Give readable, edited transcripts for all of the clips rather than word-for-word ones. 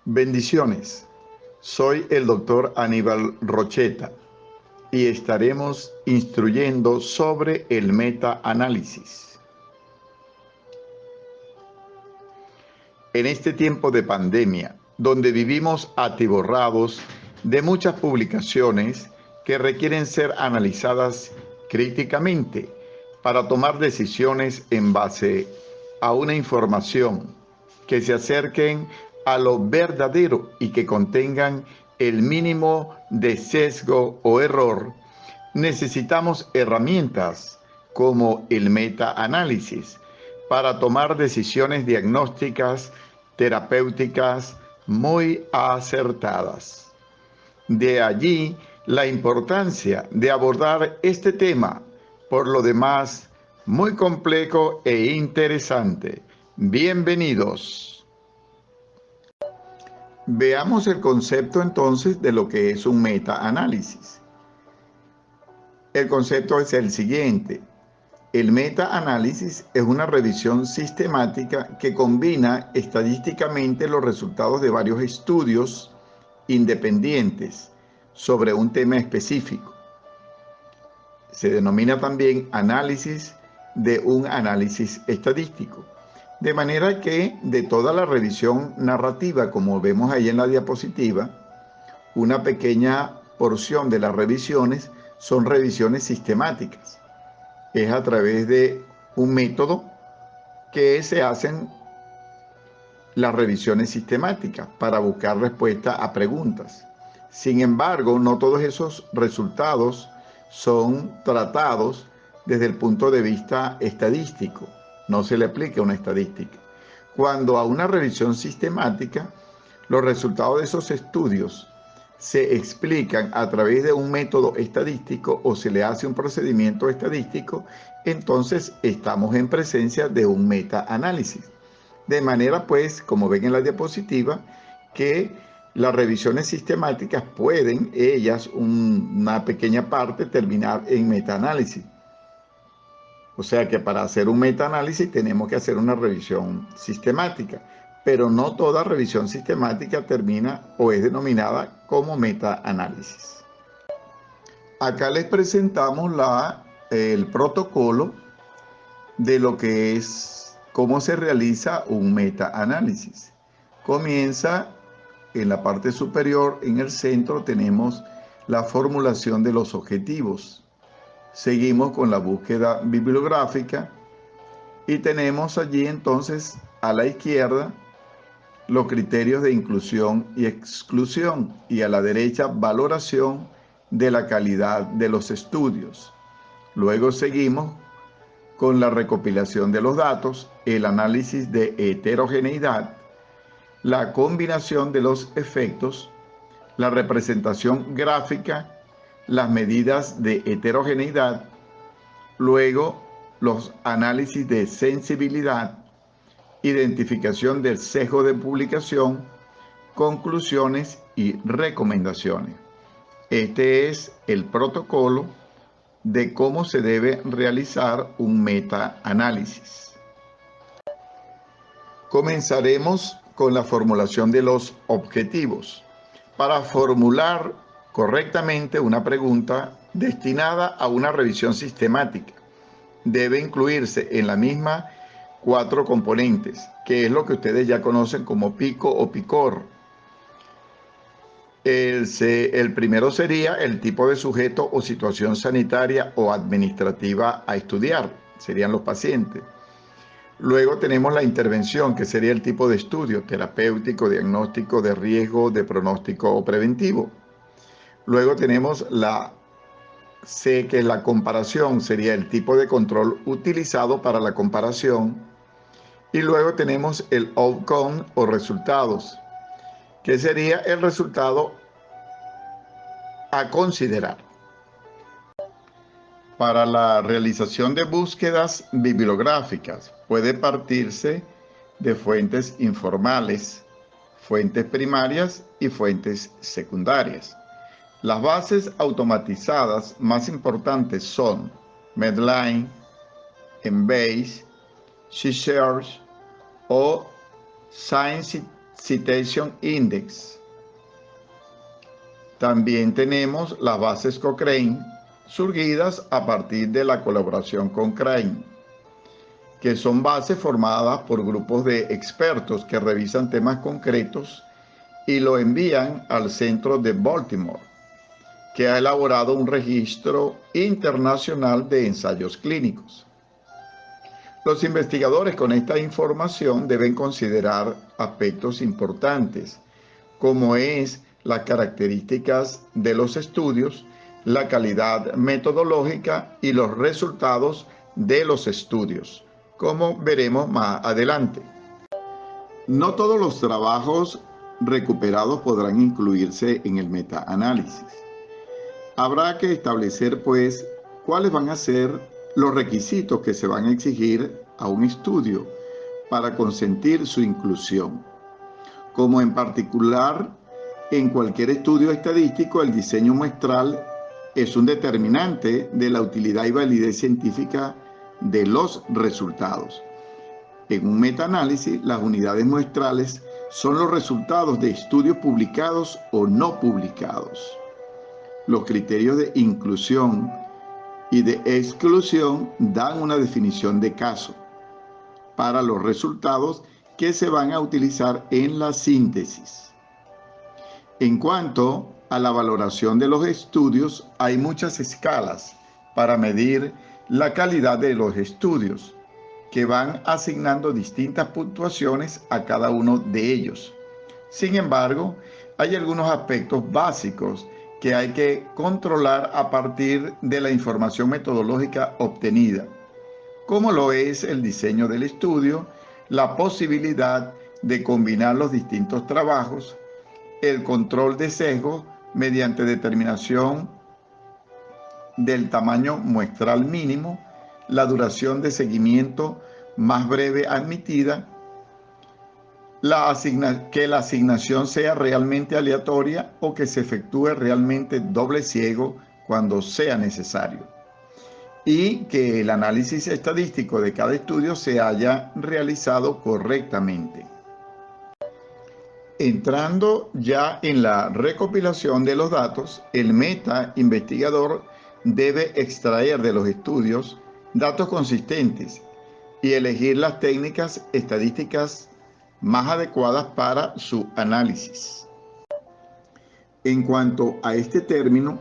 Bendiciones. Soy el doctor Aníbal Rocheta y estaremos instruyendo sobre el metaanálisis. En este tiempo de pandemia, donde vivimos atiborrados de muchas publicaciones que requieren ser analizadas críticamente para tomar decisiones en base a una información que se acerquen a lo verdadero y que contengan el mínimo de sesgo o error, necesitamos herramientas como el metaanálisis para tomar decisiones diagnósticas, terapéuticas muy acertadas. De allí la importancia de abordar este tema, por lo demás muy complejo e interesante. Bienvenidos. Veamos el concepto entonces de lo que es un metaanálisis. El concepto es el siguiente. El metaanálisis es una revisión sistemática que combina estadísticamente los resultados de varios estudios independientes sobre un tema específico. Se denomina también análisis de un análisis estadístico. De manera que de toda la revisión narrativa, como vemos ahí en la diapositiva, una pequeña porción de las revisiones son revisiones sistemáticas. Es a través de un método que se hacen las revisiones sistemáticas para buscar respuesta a preguntas. Sin embargo, no todos esos resultados son tratados desde el punto de vista estadístico. No se le aplica una estadística. Cuando a una revisión sistemática, los resultados de esos estudios se explican a través de un método estadístico o se le hace un procedimiento estadístico, entonces estamos en presencia de un metaanálisis. De manera, pues, como ven en la diapositiva, que las revisiones sistemáticas pueden, ellas, una pequeña parte, terminar en metaanálisis. O sea que para hacer un metaanálisis tenemos que hacer una revisión sistemática, pero no toda revisión sistemática termina o es denominada como metaanálisis. Acá les presentamos el protocolo de lo que es, cómo se realiza un metaanálisis. Comienza en la parte superior, en el centro tenemos la formulación de los objetivos. Seguimos con la búsqueda bibliográfica y tenemos allí entonces a la izquierda los criterios de inclusión y exclusión y a la derecha valoración de la calidad de los estudios. Luego seguimos con la recopilación de los datos, el análisis de heterogeneidad, la combinación de los efectos, la representación gráfica, las medidas de heterogeneidad, luego los análisis de sensibilidad, identificación del sesgo de publicación, conclusiones y recomendaciones. Este es el protocolo de cómo se debe realizar un metaanálisis. Comenzaremos con la formulación de los objetivos. Para formular correctamente una pregunta destinada a una revisión sistemática, debe incluirse en la misma 4 componentes, que es lo que ustedes ya conocen como pico o picor. El primero sería el tipo de sujeto o situación sanitaria o administrativa a estudiar, serían los pacientes. Luego tenemos la intervención, que sería el tipo de estudio, terapéutico, diagnóstico, de riesgo, de pronóstico o preventivo. Luego tenemos la C, que es la comparación, sería el tipo de control utilizado para la comparación. Y luego tenemos el outcome o resultados, que sería el resultado a considerar. Para la realización de búsquedas bibliográficas puede partirse de fuentes informales, fuentes primarias y fuentes secundarias. Las bases automatizadas más importantes son Medline, Embase, SciSearch o Science Citation Index. También tenemos las bases Cochrane, surgidas a partir de la colaboración con Crane, que son bases formadas por grupos de expertos que revisan temas concretos y lo envían al centro de Baltimore, que ha elaborado un registro internacional de ensayos clínicos. Los investigadores con esta información deben considerar aspectos importantes, como es las características de los estudios, la calidad metodológica y los resultados de los estudios, como veremos más adelante. No todos los trabajos recuperados podrán incluirse en el metaanálisis. Habrá que establecer, pues, cuáles van a ser los requisitos que se van a exigir a un estudio para consentir su inclusión. Como en particular, en cualquier estudio estadístico, el diseño muestral es un determinante de la utilidad y validez científica de los resultados. En un metaanálisis, las unidades muestrales son los resultados de estudios publicados o no publicados. Los criterios de inclusión y de exclusión dan una definición de caso para los resultados que se van a utilizar en la síntesis. En cuanto a la valoración de los estudios, hay muchas escalas para medir la calidad de los estudios, que van asignando distintas puntuaciones a cada uno de ellos. Sin embargo, hay algunos aspectos básicos que hay que controlar a partir de la información metodológica obtenida, como lo es el diseño del estudio, la posibilidad de combinar los distintos trabajos, el control de sesgo mediante determinación del tamaño muestral mínimo, la duración de seguimiento más breve admitida, que la asignación sea realmente aleatoria o que se efectúe realmente doble ciego cuando sea necesario, y que el análisis estadístico de cada estudio se haya realizado correctamente. Entrando ya en la recopilación de los datos, el meta investigador debe extraer de los estudios datos consistentes y elegir las técnicas estadísticas más adecuadas para su análisis. En cuanto a este término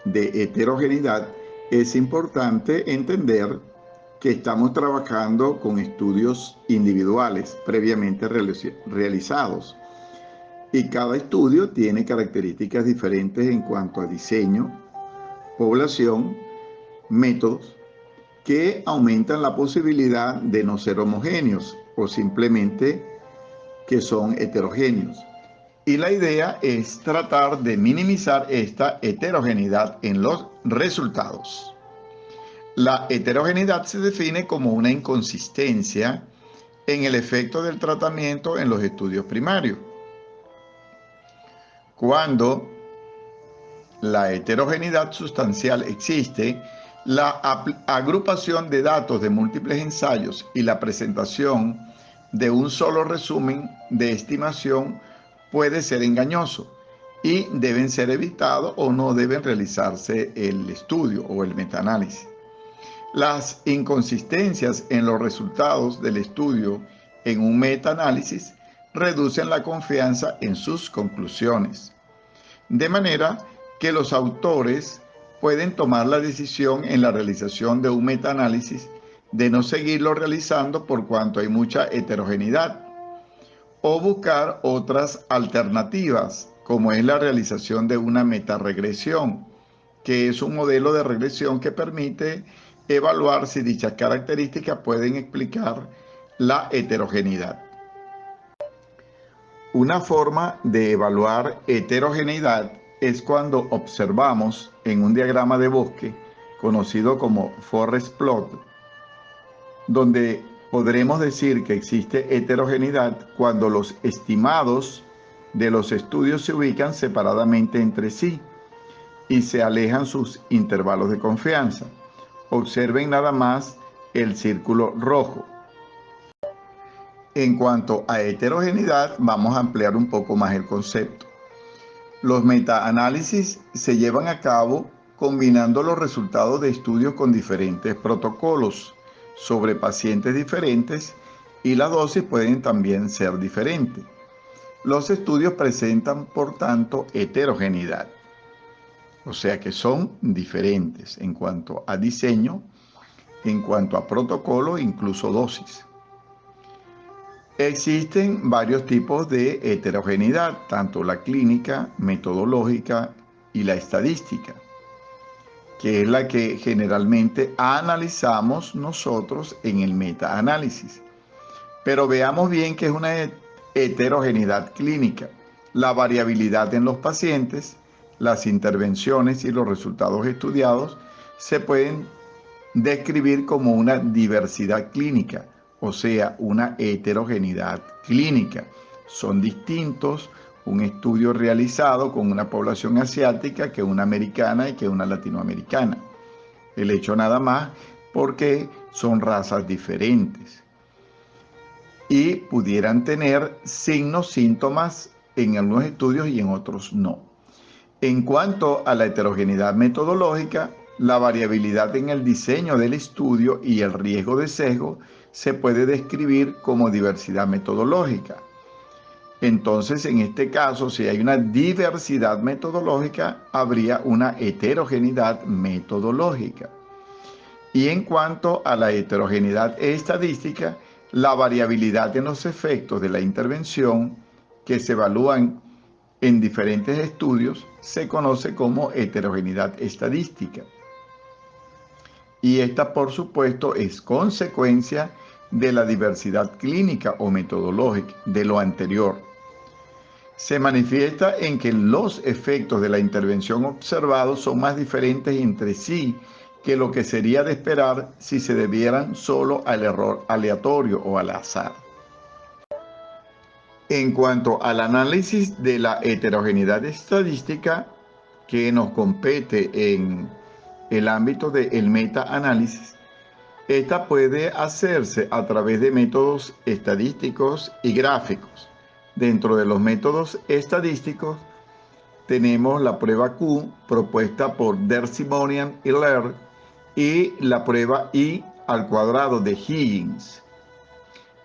de heterogeneidad, es importante entender que estamos trabajando con estudios individuales previamente realizados, y cada estudio tiene características diferentes en cuanto a diseño, población, métodos, que aumentan la posibilidad de no ser homogéneos o simplemente que son heterogéneos. Y la idea es tratar de minimizar esta heterogeneidad en los resultados. La heterogeneidad se define como una inconsistencia en el efecto del tratamiento en los estudios primarios. Cuando la heterogeneidad sustancial existe, la agrupación de datos de múltiples ensayos y la presentación de un solo resumen de estimación puede ser engañoso y deben ser evitados o no deben realizarse el estudio o el metaanálisis. Las inconsistencias en los resultados del estudio en un metaanálisis reducen la confianza en sus conclusiones, de manera que los autores pueden tomar la decisión en la realización de un metaanálisis de no seguirlo realizando por cuanto hay mucha heterogeneidad, o buscar otras alternativas, como es la realización de una metaregresión, que es un modelo de regresión que permite evaluar si dichas características pueden explicar la heterogeneidad. Una forma de evaluar heterogeneidad es cuando observamos en un diagrama de bosque, conocido como forest plot, donde podremos decir que existe heterogeneidad cuando los estimados de los estudios se ubican separadamente entre sí y se alejan sus intervalos de confianza. Observen nada más el círculo rojo. En cuanto a heterogeneidad, vamos a ampliar un poco más el concepto. Los metaanálisis se llevan a cabo combinando los resultados de estudios con diferentes protocolos sobre pacientes diferentes y las dosis pueden también ser diferentes. Los estudios presentan, por tanto, heterogeneidad, o sea que son diferentes en cuanto a diseño, en cuanto a protocolo, incluso dosis. Existen varios tipos de heterogeneidad, tanto la clínica, metodológica y la estadística, que es la que generalmente analizamos nosotros en el metaanálisis. Pero veamos bien qué es una heterogeneidad clínica. La variabilidad en los pacientes, las intervenciones y los resultados estudiados se pueden describir como una diversidad clínica, o sea, una heterogeneidad clínica. Son distintos un estudio realizado con una población asiática que una americana y que una latinoamericana. El hecho nada más porque son razas diferentes y pudieran tener signos, síntomas en algunos estudios y en otros no. En cuanto a la heterogeneidad metodológica, la variabilidad en el diseño del estudio y el riesgo de sesgo se puede describir como diversidad metodológica. Entonces, en este caso, si hay una diversidad metodológica, habría una heterogeneidad metodológica. Y en cuanto a la heterogeneidad estadística, la variabilidad en los efectos de la intervención que se evalúan en diferentes estudios se conoce como heterogeneidad estadística. Y esta, por supuesto, es consecuencia de la diversidad clínica o metodológica de lo anterior. Se manifiesta en que los efectos de la intervención observados son más diferentes entre sí que lo que sería de esperar si se debieran solo al error aleatorio o al azar. En cuanto al análisis de la heterogeneidad estadística que nos compete en el ámbito del metaanálisis, esta puede hacerse a través de métodos estadísticos y gráficos. Dentro de los métodos estadísticos tenemos la prueba Q propuesta por Dersimonian y Laird y la prueba I al cuadrado de Higgins.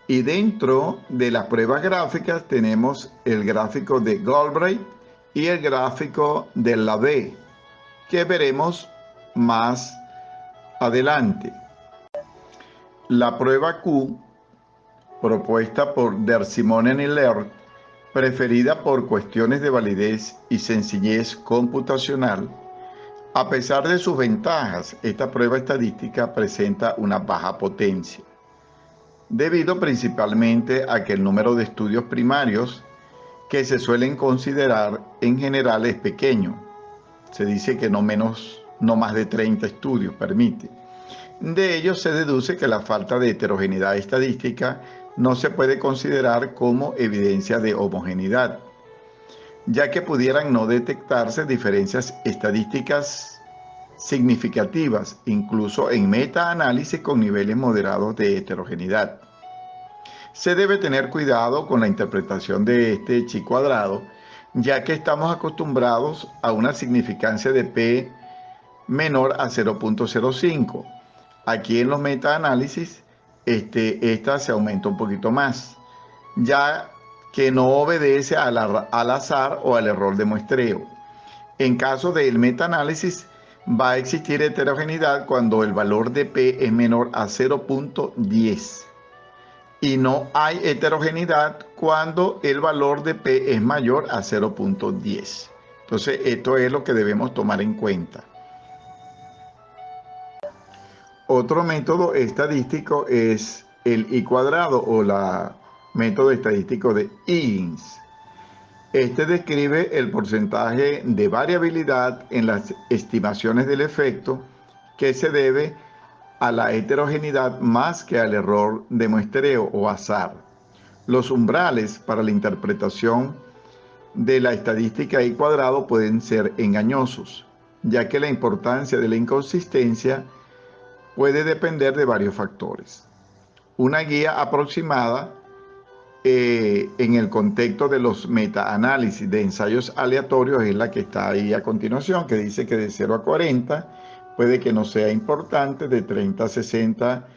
Y dentro de las pruebas gráficas tenemos el gráfico de Galbraith y el gráfico de Labbe, que veremos más adelante. La prueba Q, propuesta por Dersimonian y Laird, preferida por cuestiones de validez y sencillez computacional, a pesar de sus ventajas, esta prueba estadística presenta una baja potencia, debido principalmente a que el número de estudios primarios que se suelen considerar en general es pequeño. Se dice que no más de 30 estudios permite. De ello se deduce que la falta de heterogeneidad estadística no se puede considerar como evidencia de homogeneidad, ya que pudieran no detectarse diferencias estadísticas significativas, incluso en metaanálisis con niveles moderados de heterogeneidad. Se debe tener cuidado con la interpretación de este chi cuadrado, ya que estamos acostumbrados a una significancia de P menor a 0.05. Aquí en los metaanálisis, esta se aumenta un poquito más, ya que no obedece al azar o al error de muestreo. En caso del metaanálisis, va a existir heterogeneidad cuando el valor de P es menor a 0.10 y no hay heterogeneidad cuando el valor de P es mayor a 0.10. Entonces, esto es lo que debemos tomar en cuenta. Otro método estadístico es el I cuadrado o la método estadístico de Higgins. Este describe el porcentaje de variabilidad en las estimaciones del efecto que se debe a la heterogeneidad más que al error de muestreo o azar. Los umbrales para la interpretación de la estadística I cuadrado pueden ser engañosos, ya que la importancia de la inconsistencia puede depender de varios factores. Una guía aproximada en el contexto de los metaanálisis de ensayos aleatorios es la que está ahí a continuación, que dice que de 0 a 40 puede que no sea importante, de 30 a 60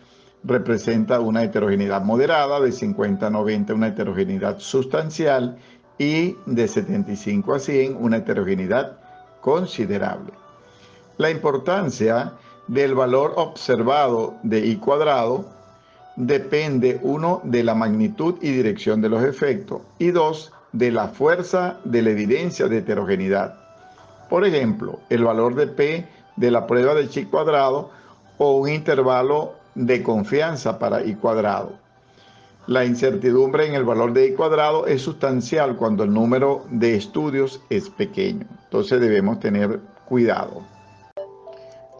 representa una heterogeneidad moderada, de 50 a 90 una heterogeneidad sustancial y de 75 a 100 una heterogeneidad considerable. La importancia del valor observado de I cuadrado depende, uno, de la magnitud y dirección de los efectos y dos, de la fuerza de la evidencia de heterogeneidad. Por ejemplo, el valor de P de la prueba de chi cuadrado o un intervalo de confianza para I cuadrado. La incertidumbre en el valor de I cuadrado es sustancial cuando el número de estudios es pequeño. Entonces debemos tener cuidado.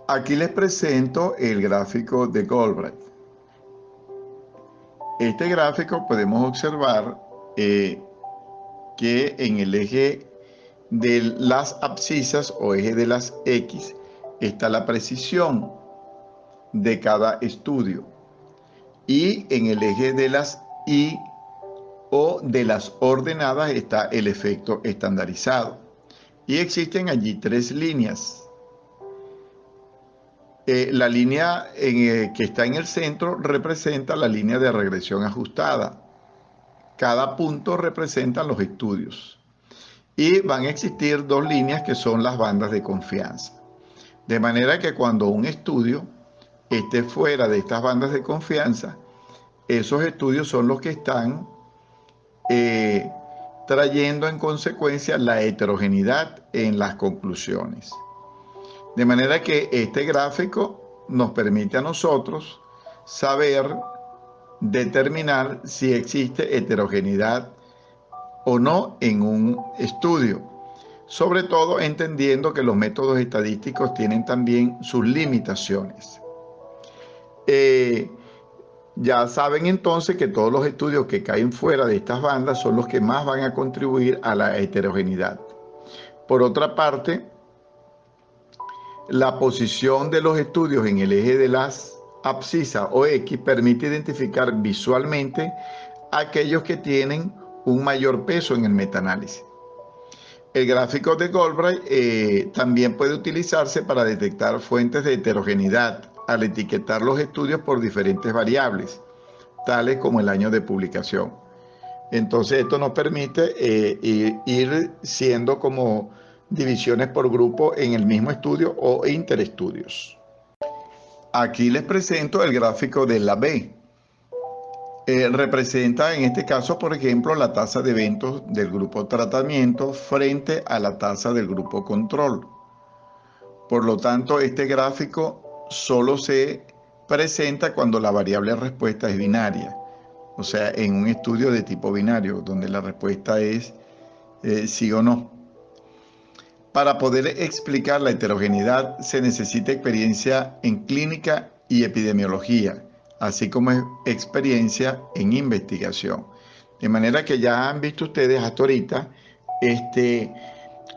Aquí les presento el gráfico de Galbraith. Este gráfico podemos observar que en el eje de las abscisas o eje de las X está la precisión de cada estudio y en el eje de las Y o de las ordenadas está el efecto estandarizado y existen allí tres líneas. La línea que está en el centro representa la línea de regresión ajustada. Cada punto representa los estudios. Y van a existir dos líneas que son las bandas de confianza. De manera que cuando un estudio esté fuera de estas bandas de confianza, esos estudios son los que están trayendo en consecuencia la heterogeneidad en las conclusiones. De manera que este gráfico nos permite a nosotros saber determinar si existe heterogeneidad o no en un estudio, sobre todo entendiendo que los métodos estadísticos tienen también sus limitaciones. Ya saben entonces que todos los estudios que caen fuera de estas bandas son los que más van a contribuir a la heterogeneidad. Por otra parte, la posición de los estudios en el eje de las abscisas o X permite identificar visualmente aquellos que tienen un mayor peso en el metaanálisis. El gráfico de Galbraith también puede utilizarse para detectar fuentes de heterogeneidad al etiquetar los estudios por diferentes variables, tales como el año de publicación. Entonces esto nos permite ir siendo como divisiones por grupo en el mismo estudio o interestudios. Aquí les presento el gráfico de la B. Representa en este caso, por ejemplo, la tasa de eventos del grupo tratamiento frente a la tasa del grupo control. Por lo tanto, este gráfico solo se presenta cuando la variable respuesta es binaria, o sea, en un estudio de tipo binario, donde la respuesta es sí o no. Para poder explicar la heterogeneidad se necesita experiencia en clínica y epidemiología, así como experiencia en investigación. De manera que ya han visto ustedes hasta ahorita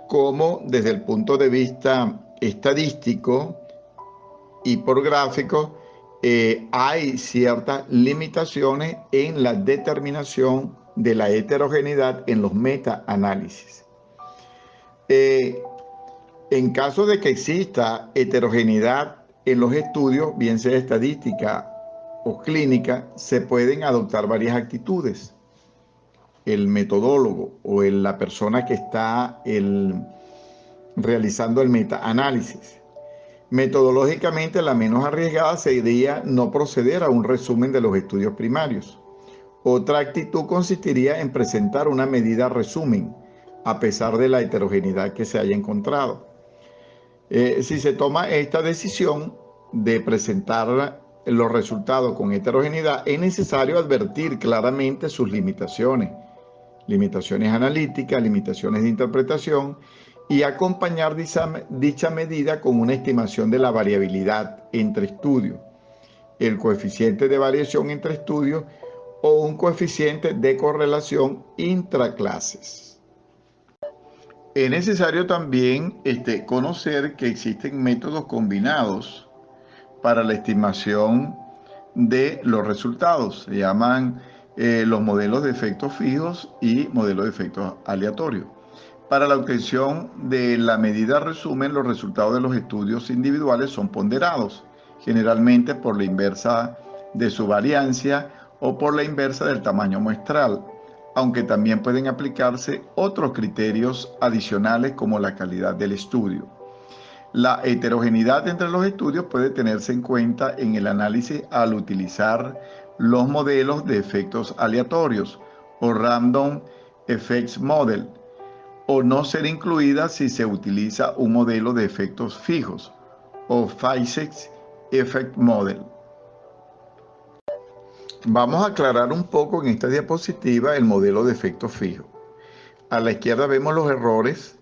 cómo desde el punto de vista estadístico y por gráfico hay ciertas limitaciones en la determinación de la heterogeneidad en los metaanálisis. En caso de que exista heterogeneidad en los estudios, bien sea estadística o clínica, se pueden adoptar varias actitudes. El metodólogo o la persona que está realizando el metaanálisis. Metodológicamente, la menos arriesgada sería no proceder a un resumen de los estudios primarios. Otra actitud consistiría en presentar una medida resumen, a pesar de la heterogeneidad que se haya encontrado. Si se toma esta decisión de presentar los resultados con heterogeneidad, es necesario advertir claramente sus limitaciones analíticas, limitaciones de interpretación, y acompañar dicha medida con una estimación de la variabilidad entre estudios, el coeficiente de variación entre estudios o un coeficiente de correlación intraclases. Es necesario también conocer que existen métodos combinados para la estimación de los resultados. Se llaman los modelos de efectos fijos y modelos de efectos aleatorios. Para la obtención de la medida resumen, los resultados de los estudios individuales son ponderados, generalmente por la inversa de su variancia o por la inversa del tamaño muestral, aunque también pueden aplicarse otros criterios adicionales como la calidad del estudio. La heterogeneidad entre los estudios puede tenerse en cuenta en el análisis al utilizar los modelos de efectos aleatorios o Random Effects Model, o no ser incluida si se utiliza un modelo de efectos fijos o Phased Effect Model. Vamos a aclarar un poco en esta diapositiva el modelo de efectos fijos. A la izquierda vemos los errores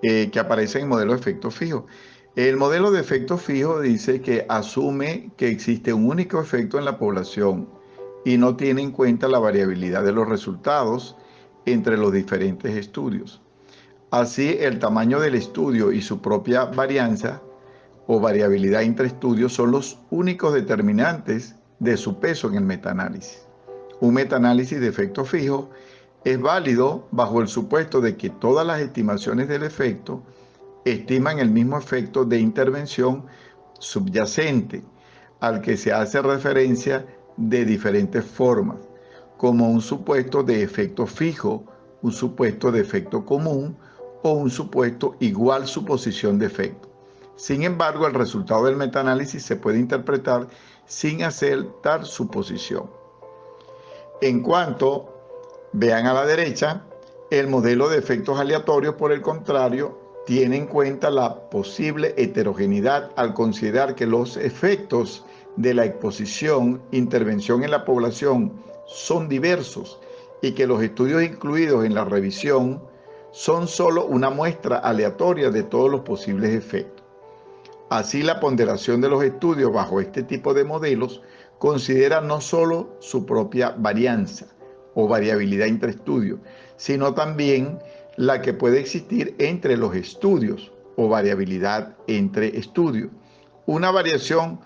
que aparecen en el modelo de efectos fijos. El modelo de efectos fijos dice que asume que existe un único efecto en la población y no tiene en cuenta la variabilidad de los resultados entre los diferentes estudios. Así, el tamaño del estudio y su propia varianza o variabilidad entre estudios son los únicos determinantes de su peso en el metaanálisis. Un metaanálisis de efecto fijo es válido bajo el supuesto de que todas las estimaciones del efecto estiman el mismo efecto de intervención subyacente al que se hace referencia de diferentes formas, como un supuesto de efecto fijo, un supuesto de efecto común o un supuesto igual suposición de efecto. Sin embargo, el resultado del metaanálisis se puede interpretar sin hacer tal suposición. En cuanto, vean a la derecha, el modelo de efectos aleatorios, por el contrario, tiene en cuenta la posible heterogeneidad al considerar que los efectos de la exposición, intervención en la población son diversos y que los estudios incluidos en la revisión son solo una muestra aleatoria de todos los posibles efectos. Así, la ponderación de los estudios bajo este tipo de modelos considera no solo su propia varianza o variabilidad entre estudios, sino también la que puede existir entre los estudios o variabilidad entre estudios. Una variación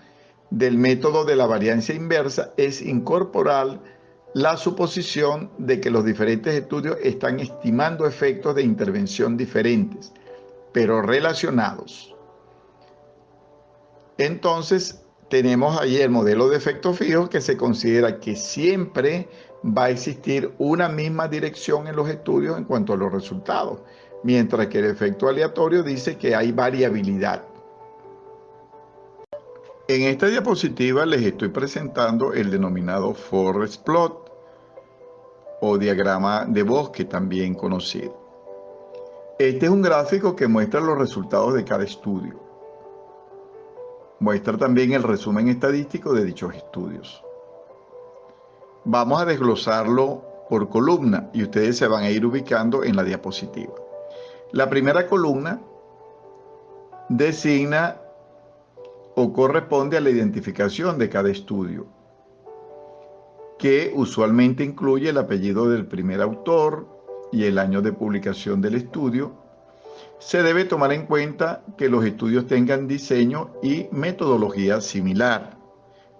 del método de la varianza inversa es incorporar la suposición de que los diferentes estudios están estimando efectos de intervención diferentes, pero relacionados. Entonces, tenemos ahí el modelo de efecto fijo, que se considera que siempre va a existir una misma dirección en los estudios en cuanto a los resultados, mientras que el efecto aleatorio dice que hay variabilidad. En esta diapositiva les estoy presentando el denominado Forest Plot o diagrama de bosque, también conocido. Este es un gráfico que muestra los resultados de cada estudio. Muestra también el resumen estadístico de dichos estudios. Vamos a desglosarlo por columna y ustedes se van a ir ubicando en la diapositiva. La primera columna designa o corresponde a la identificación de cada estudio, que usualmente incluye el apellido del primer autor y el año de publicación del estudio. Se debe tomar en cuenta que los estudios tengan diseño y metodología similar,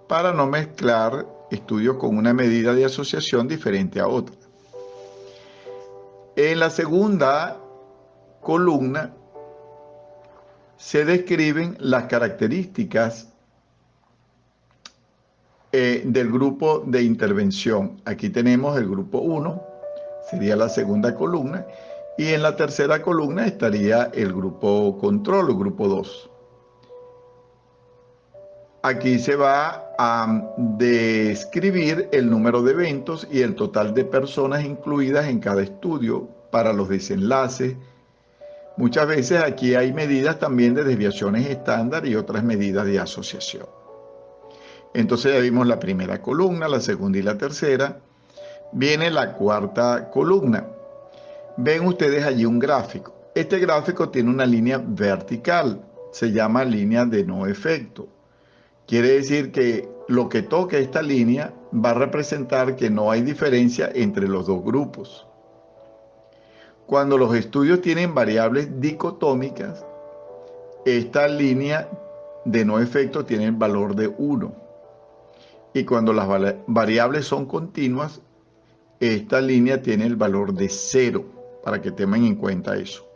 para no mezclar estudios con una medida de asociación diferente a otra. En la segunda columna se describen las características del grupo de intervención. Aquí tenemos el grupo 1, sería la segunda columna, y en la tercera columna estaría el grupo control o grupo 2. Aquí se va a describir el número de eventos y el total de personas incluidas en cada estudio para los desenlaces. Muchas veces aquí hay medidas también de desviaciones estándar y otras medidas de asociación. Entonces ya vimos la primera columna, la segunda y la tercera. Viene la cuarta columna. Ven ustedes allí un gráfico. Este gráfico tiene una línea vertical, se llama línea de no efecto. Quiere decir que lo que toque esta línea va a representar que no hay diferencia entre los dos grupos. Cuando los estudios tienen variables dicotómicas, esta línea de no efecto tiene el valor de 1. Y cuando las variables son continuas, esta línea tiene el valor de 0, para que tengan en cuenta eso.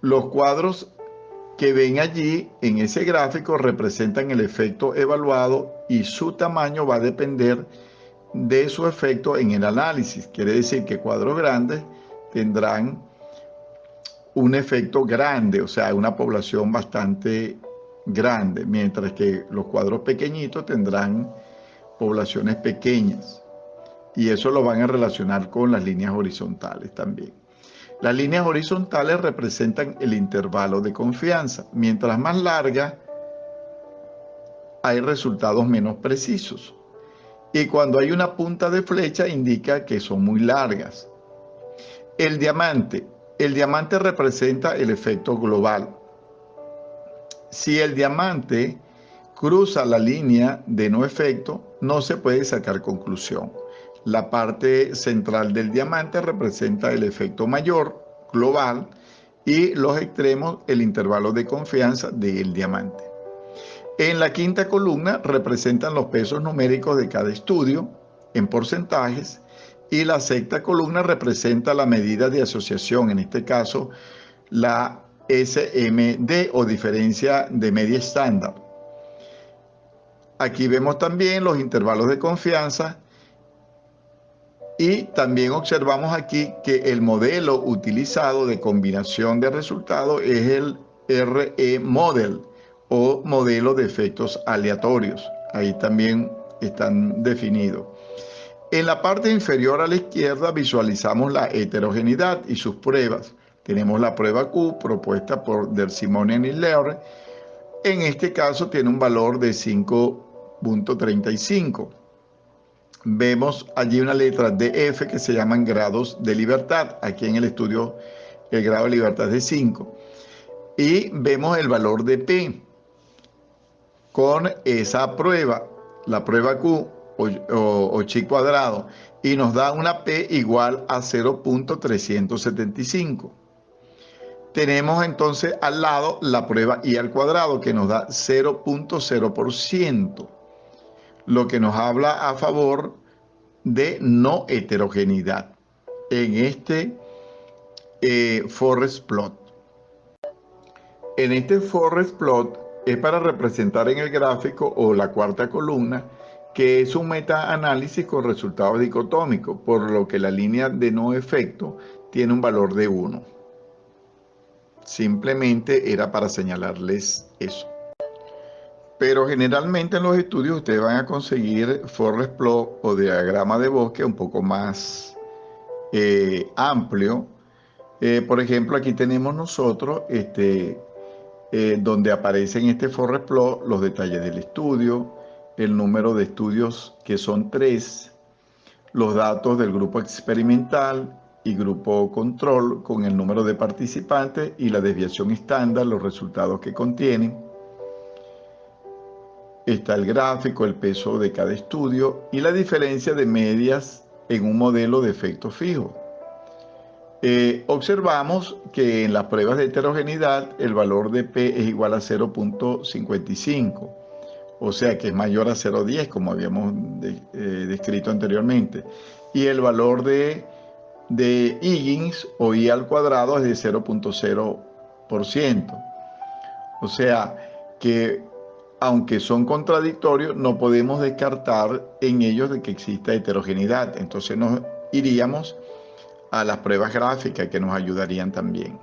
Los cuadros que ven allí en ese gráfico representan el efecto evaluado y su tamaño va a depender de su efecto en el análisis. Quiere decir que cuadros grandes tendrán un efecto grande, o sea, una población bastante grande, mientras que los cuadros pequeñitos tendrán poblaciones pequeñas. Y eso lo van a relacionar con las líneas horizontales también. Las líneas horizontales representan el intervalo de confianza. Mientras más larga, hay resultados menos precisos. Y cuando hay una punta de flecha, indica que son muy largas. El diamante. El diamante representa el efecto global. Si el diamante cruza la línea de no efecto, no se puede sacar conclusión. La parte central del diamante representa el efecto mayor, global, y los extremos, el intervalo de confianza del diamante. En la quinta columna representan los pesos numéricos de cada estudio en porcentajes, y la sexta columna representa la medida de asociación, en este caso la SMD o diferencia de media estándar. Aquí vemos también los intervalos de confianza y también observamos aquí que el modelo utilizado de combinación de resultados es el RE Model o modelo de efectos aleatorios. Ahí también están definidos. En la parte inferior a la izquierda visualizamos la heterogeneidad y sus pruebas. Tenemos la prueba Q propuesta por Dersimonian y Lehr. En este caso tiene un valor de 5.35. Vemos allí una letra DF que se llaman grados de libertad. Aquí en el estudio el grado de libertad es de 5. Y vemos el valor de P con esa prueba, la prueba Q o chi cuadrado, y nos da una P igual a 0.375. Tenemos entonces al lado la prueba I al cuadrado que nos da 0.0%, lo que nos habla a favor de no heterogeneidad en este forest plot. En este forest plot es para representar en el gráfico o la cuarta columna que es un metaanálisis con resultados dicotómicos, por lo que la línea de no efecto tiene un valor de 1. Simplemente era para señalarles eso. Pero generalmente en los estudios ustedes van a conseguir forest plot o diagrama de bosque un poco más amplio. Por ejemplo, aquí tenemos nosotros donde aparece en este forest plot los detalles del estudio, el número de estudios que son 3, los datos del grupo experimental y grupo control con el número de participantes y la desviación estándar, los resultados que contienen. Está el gráfico, el peso de cada estudio y la diferencia de medias en un modelo de efecto fijo. Observamos que en las pruebas de heterogeneidad el valor de P es igual a 0.55, o sea que es mayor a 0.10 como habíamos descrito anteriormente, y el valor de Higgins o I al cuadrado es de 0.0%. O sea que aunque son contradictorios, no podemos descartar en ellos de que exista heterogeneidad. Entonces nos iríamos a las pruebas gráficas que nos ayudarían también.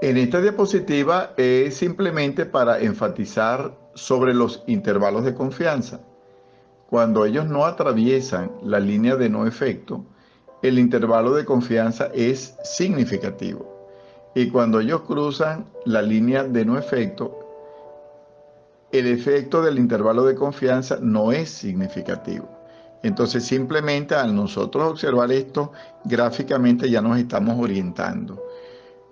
En esta diapositiva es simplemente para enfatizar sobre los intervalos de confianza. Cuando ellos no atraviesan la línea de no efecto, el intervalo de confianza es significativo. Y cuando ellos cruzan la línea de no efecto, el efecto del intervalo de confianza no es significativo. Entonces simplemente al nosotros observar esto gráficamente ya nos estamos orientando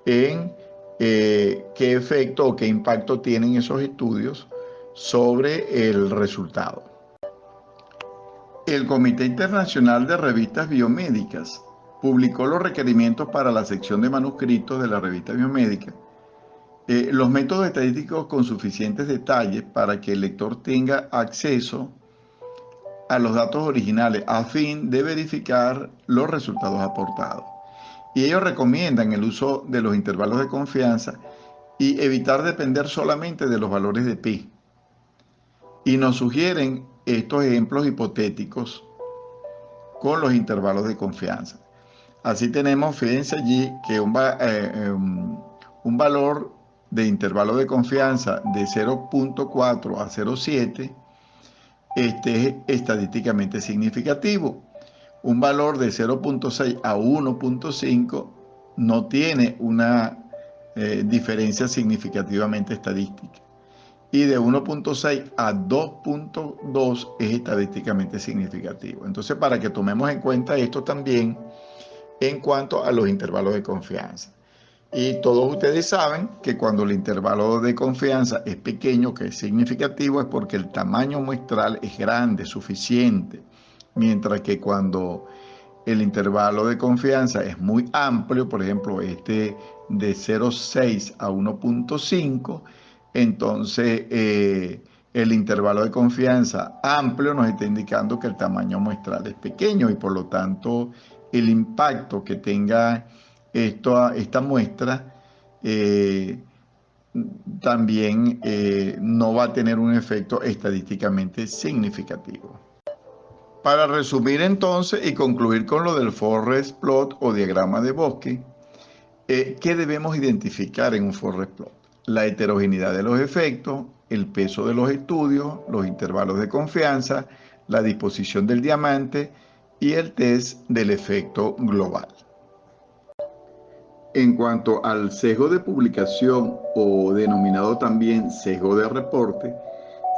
en qué efecto o qué impacto tienen esos estudios sobre el resultado. El Comité Internacional de Revistas Biomédicas publicó los requerimientos para la sección de manuscritos de la revista biomédica. Los métodos estadísticos con suficientes detalles para que el lector tenga acceso a los datos originales a fin de verificar los resultados aportados. Y ellos recomiendan el uso de los intervalos de confianza y evitar depender solamente de los valores de pi. Y nos sugieren estos ejemplos hipotéticos con los intervalos de confianza. Así tenemos, fíjense allí, que un valor de intervalo de confianza de 0.4 a 0.7 este es estadísticamente significativo. Un valor de 0.6 a 1.5 no tiene una diferencia significativamente estadística. Y de 1.6 a 2.2 es estadísticamente significativo. Entonces, para que tomemos en cuenta esto también en cuanto a los intervalos de confianza. Y todos ustedes saben que cuando el intervalo de confianza es pequeño, que es significativo, es porque el tamaño muestral es grande, suficiente. Mientras que cuando el intervalo de confianza es muy amplio, por ejemplo, este de 0.6 a 1.5, entonces el intervalo de confianza amplio nos está indicando que el tamaño muestral es pequeño y por lo tanto el impacto que tenga esta muestra también no va a tener un efecto estadísticamente significativo. Para resumir entonces y concluir con lo del forest plot o diagrama de bosque, ¿qué debemos identificar en un forest plot? La heterogeneidad de los efectos, el peso de los estudios, los intervalos de confianza, la disposición del diamante y el test del efecto global. En cuanto al sesgo de publicación o denominado también sesgo de reporte,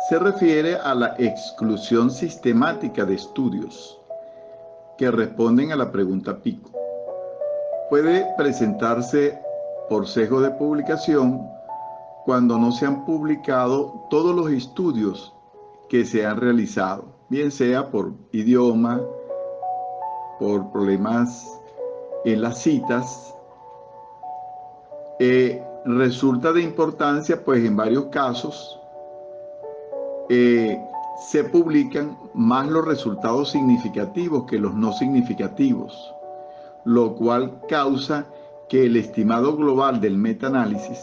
se refiere a la exclusión sistemática de estudios que responden a la pregunta pico. Puede presentarse por sesgo de publicación cuando no se han publicado todos los estudios que se han realizado, bien sea por idioma, por problemas en las citas. Resulta de importancia, pues en varios casos se publican más los resultados significativos que los no significativos, lo cual causa que el estimado global del metaanálisis,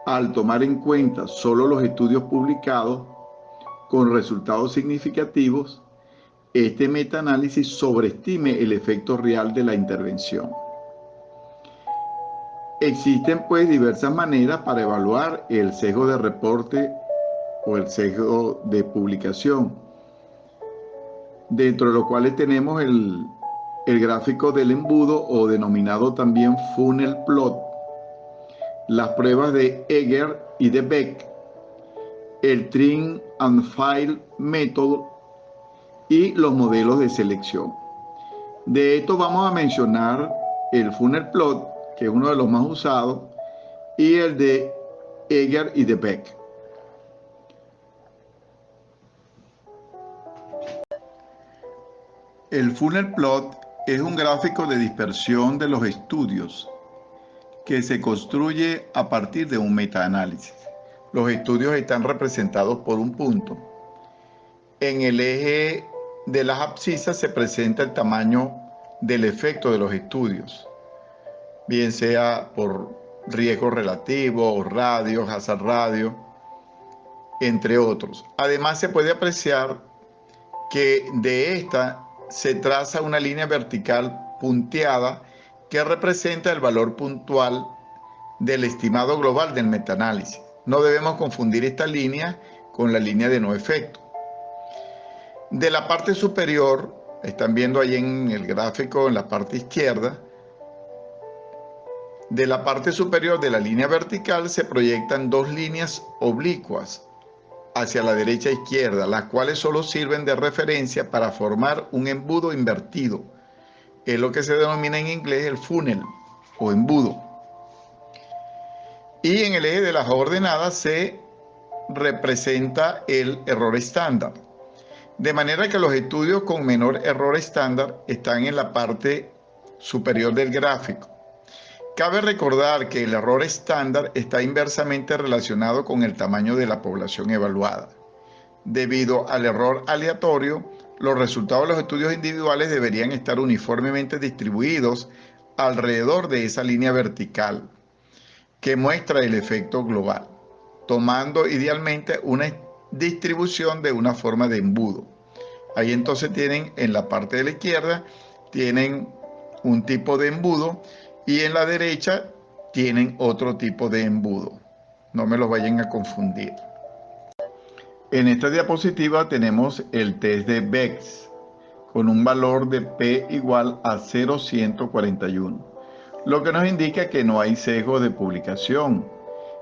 al tomar en cuenta solo los estudios publicados con resultados significativos, este metaanálisis sobreestime el efecto real de la intervención. Existen pues diversas maneras para evaluar el sesgo de reporte o el sesgo de publicación, dentro de los cuales tenemos el gráfico del embudo o denominado también funnel plot, las pruebas de Egger y de Beck, el Trim and File Method y los modelos de selección. De esto vamos a mencionar el funnel plot, que es uno de los más usados, y el de Egger y de Beck. El funnel plot es un gráfico de dispersión de los estudios que se construye a partir de un metaanálisis. Los estudios están representados por un punto. En el eje de las abscisas se presenta el tamaño del efecto de los estudios, bien sea por riesgo relativo o radio, hazard radio, entre otros. Además, se puede apreciar que de esta se traza una línea vertical punteada que representa el valor puntual del estimado global del metaanálisis. No debemos confundir esta línea con la línea de no efecto. De la parte superior, están viendo ahí en el gráfico en la parte izquierda, de la parte superior de la línea vertical se proyectan dos líneas oblicuas hacia la derecha e izquierda, las cuales solo sirven de referencia para formar un embudo invertido. Es lo que se denomina en inglés el funnel o embudo. Y en el eje de las ordenadas se representa el error estándar. De manera que los estudios con menor error estándar están en la parte superior del gráfico. Cabe recordar que el error estándar está inversamente relacionado con el tamaño de la población evaluada. Debido al error aleatorio, los resultados de los estudios individuales deberían estar uniformemente distribuidos alrededor de esa línea vertical que muestra el efecto global, tomando idealmente una distribución de una forma de embudo. Ahí entonces tienen en la parte de la izquierda, tienen un tipo de embudo y en la derecha tienen otro tipo de embudo. No me los vayan a confundir. En esta diapositiva tenemos el test de Beck con un valor de P igual a 0,141, lo que nos indica que no hay sesgo de publicación,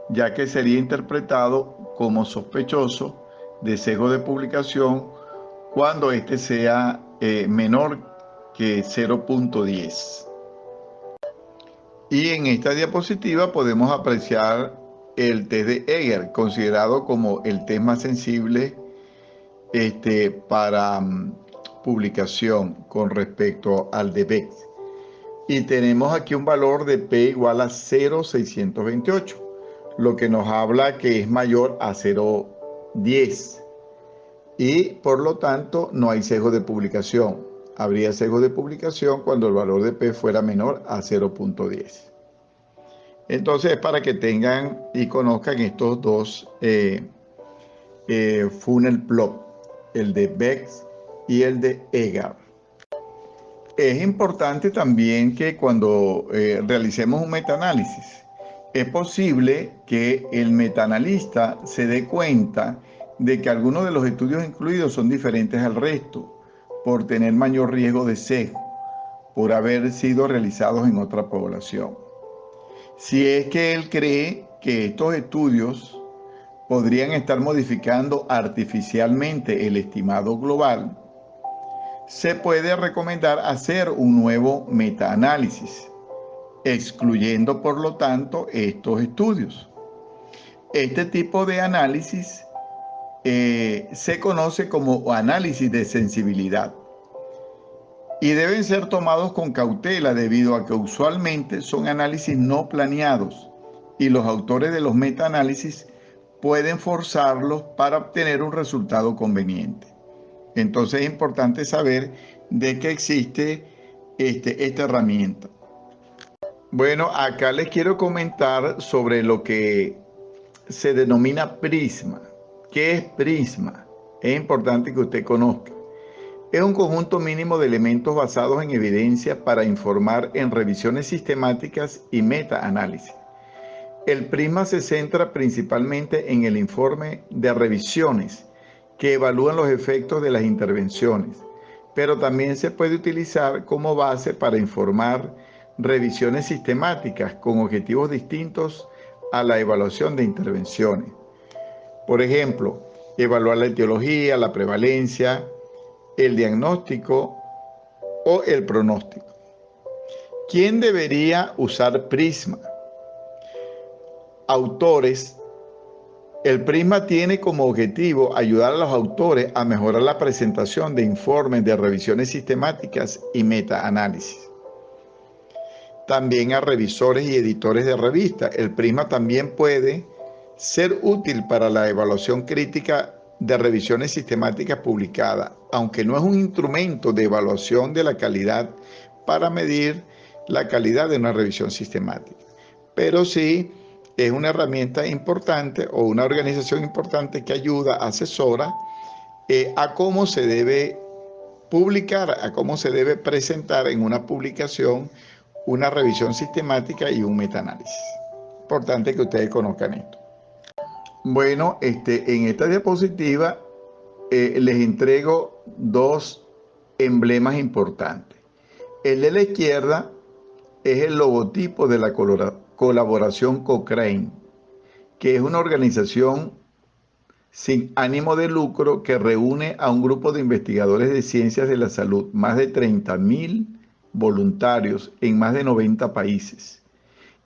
ya que sería interpretado como sospechoso de sesgo de publicación cuando este sea menor que 0,10. Y en esta diapositiva podemos apreciar el test de Egger, considerado como el test más sensible para publicación con respecto al de Beck. Y tenemos aquí un valor de P igual a 0,628, lo que nos habla que es mayor a 0,10. Y por lo tanto no hay sesgo de publicación. Habría sesgo de publicación cuando el valor de P fuera menor a 0,10. Entonces, para que tengan y conozcan estos dos funnel plot, el de Beck y el de Egger. Es importante también que cuando realicemos un metaanálisis, es posible que el metaanalista se dé cuenta de que algunos de los estudios incluidos son diferentes al resto, por tener mayor riesgo de sesgo, por haber sido realizados en otra población. Si es que él cree que estos estudios podrían estar modificando artificialmente el estimado global, se puede recomendar hacer un nuevo metaanálisis, excluyendo por lo tanto estos estudios. Este tipo de análisis se conoce como análisis de sensibilidad y deben ser tomados con cautela debido a que usualmente son análisis no planeados y los autores de los metaanálisis pueden forzarlos para obtener un resultado conveniente. Entonces es importante saber de que existe esta herramienta. Bueno, acá les quiero comentar sobre lo que se denomina prisma. ¿Qué es prisma? Es importante que usted conozca. Es un conjunto mínimo de elementos basados en evidencia para informar en revisiones sistemáticas y metaanálisis. El prisma se centra principalmente en el informe de revisiones que evalúan los efectos de las intervenciones, pero también se puede utilizar como base para informar revisiones sistemáticas con objetivos distintos a la evaluación de intervenciones. Por ejemplo, evaluar la etiología, la prevalencia, el diagnóstico o el pronóstico. ¿Quién debería usar prisma? Autores. El prisma tiene como objetivo ayudar a los autores a mejorar la presentación de informes de revisiones sistemáticas y metaanálisis. También a revisores y editores de revistas. El prisma también puede ser útil para la evaluación crítica de revisiones sistemáticas publicadas, aunque no es un instrumento de evaluación de la calidad para medir la calidad de una revisión sistemática, pero sí es una herramienta importante o una organización importante que ayuda, asesora a cómo se debe publicar, a cómo se debe presentar en una publicación una revisión sistemática y un metaanálisis. Importante que ustedes conozcan esto. Bueno, en esta diapositiva les entrego dos emblemas importantes. El de la izquierda es el logotipo de la colaboración Cochrane, que es una organización sin ánimo de lucro que reúne a un grupo de investigadores de ciencias de la salud, más de 30.000 voluntarios en más de 90 países,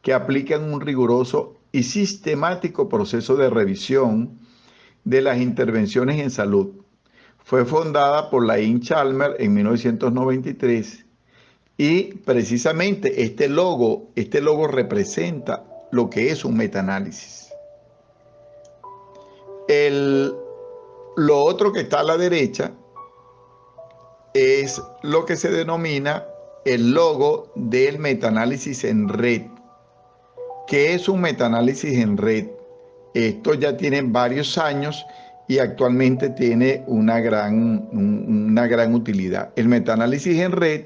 que aplican un riguroso y sistemático proceso de revisión de las intervenciones en salud. Fue fundada por Laine Chalmers en 1993 y precisamente este logo representa lo que es un metaanálisis. El Lo otro que está a la derecha es lo que se denomina el logo del metaanálisis en red. ¿Qué es un metaanálisis en red? Esto ya tiene varios años y actualmente tiene una gran utilidad. El metaanálisis en red,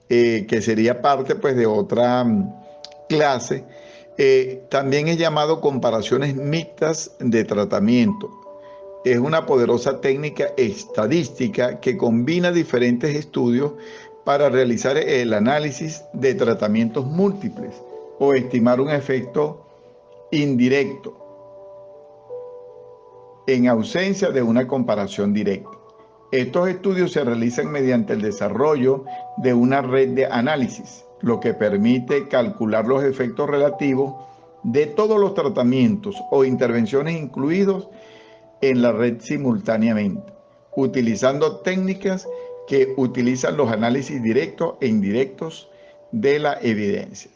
que sería parte pues, de otra clase, también es llamado comparaciones mixtas de tratamiento. Es una poderosa técnica estadística que combina diferentes estudios para realizar el análisis de tratamientos múltiples o estimar un efecto indirecto en ausencia de una comparación directa. Estos estudios se realizan mediante el desarrollo de una red de análisis, lo que permite calcular los efectos relativos de todos los tratamientos o intervenciones incluidos en la red simultáneamente, utilizando técnicas que utilizan los análisis directos e indirectos de la evidencia.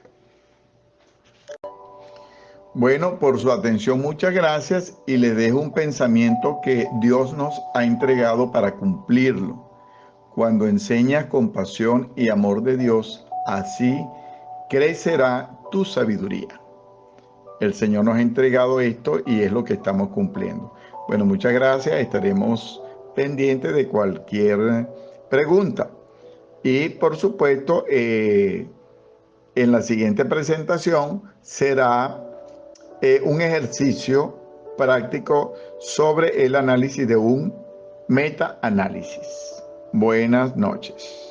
Bueno, por su atención muchas gracias y les dejo un pensamiento que Dios nos ha entregado para cumplirlo. Cuando enseñas compasión y amor de Dios, así crecerá tu sabiduría. El Señor nos ha entregado esto y es lo que estamos cumpliendo. Bueno, muchas gracias. Estaremos pendientes de cualquier pregunta. Y por supuesto, en la siguiente presentación será un ejercicio práctico sobre el análisis de un metaanálisis. Buenas noches.